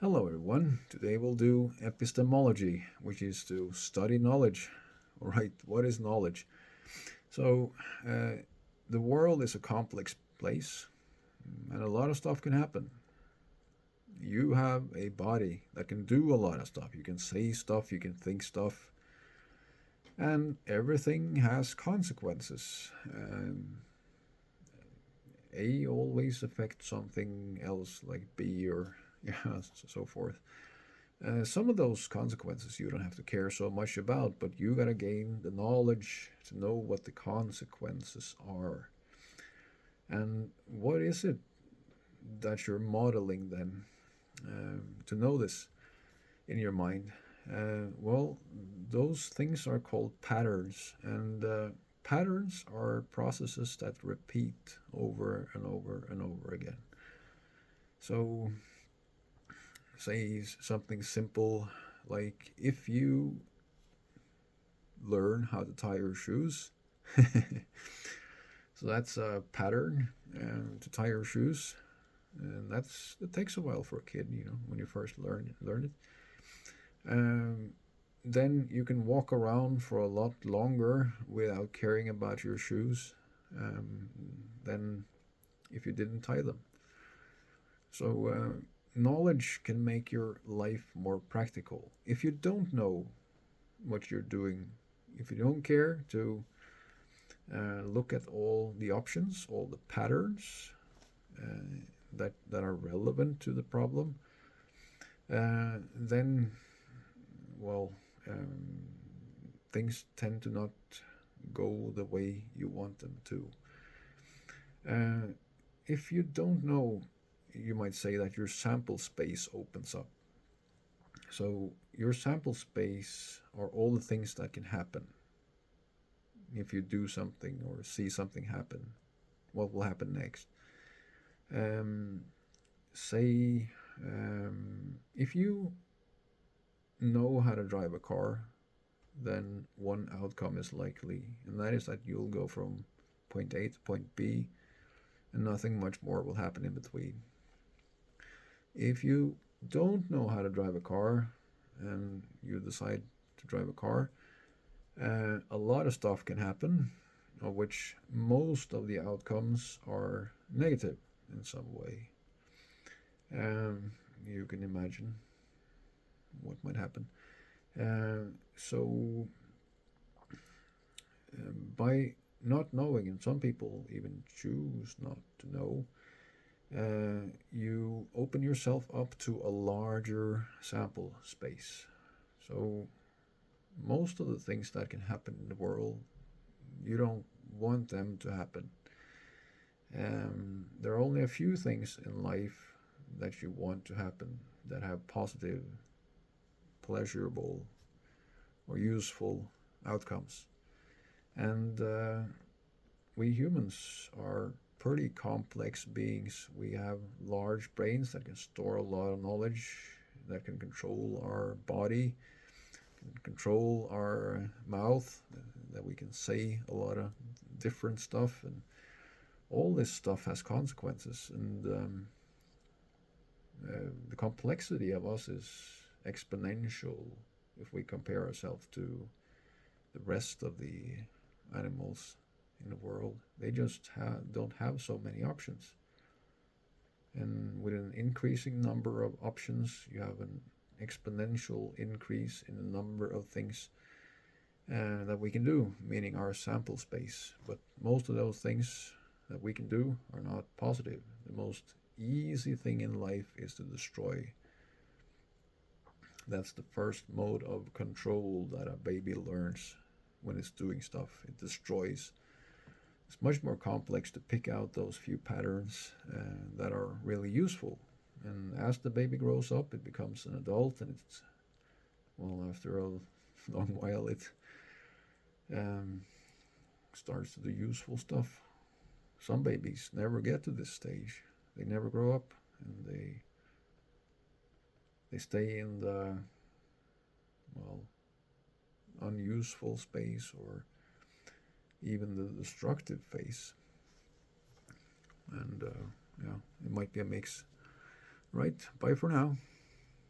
Hello, everyone. Today we'll do epistemology, which is to study knowledge. All right, what is knowledge? So, the world is a complex place, and a lot of stuff can happen. You have a body that can do a lot of stuff. You can say stuff, you can think stuff, and everything has consequences. A always affects something else, like B or yeah, so forth. Some of those consequences you don't have to care so much about, but you gotta gain the knowledge to know what the consequences are. And what is it that you're modeling then to know this in your mind? Well, those things are called patterns, and patterns are processes that repeat over and over and over again. So, say something simple like if you learn how to tie your shoes. So that's a pattern to tie your shoes, and it takes a while for a kid, when you first learn it. Um, then you can walk around for a lot longer without caring about your shoes um, than if you didn't tie them. So knowledge can make your life more practical. If you don't know what you're doing, if you don't care to look at all the options, all the patterns that are relevant to the problem, then, well, things tend to not go the way you want them to. If you don't know, you might say that your sample space opens up. So your sample space are all the things that can happen if you do something or see something happen. What will happen next? Um, say if you know how to drive a car, then one outcome is likely, and that is that you'll go from point A to point B, and nothing much more will happen in between. If you don't know how to drive a car and you decide to drive a car, a lot of stuff can happen, of which most of the outcomes are negative in some way. You can imagine what might happen. So, by not knowing, and some people even choose not to know, you open yourself up to a larger sample space. So, most of the things that can happen in the world, you don't want them to happen. There are only a few things in life that you want to happen that have positive, pleasurable, or useful outcomes. And we humans are pretty complex beings. We have large brains that can store a lot of knowledge, that can control our body, can control our mouth, that we can say a lot of different stuff, and all this stuff has consequences. And the complexity of us is exponential if we compare ourselves to the rest of the animals in the world. They just don't have so many options. And with an increasing number of options, you have an exponential increase in the number of things that we can do, meaning our sample space. But most of those things that we can do are not positive. The most easy thing in life is to destroy. That's the first mode of control that a baby learns when it's doing stuff. It destroys. It's much more complex to pick out those few patterns that are really useful. And as the baby grows up, it becomes an adult, and it's, well, after a long while, it starts to do useful stuff. Some babies never get to this stage. They never grow up, and they stay in the, well, unuseful space or even the destructive phase. And yeah, it might be a mix. Right, bye for now.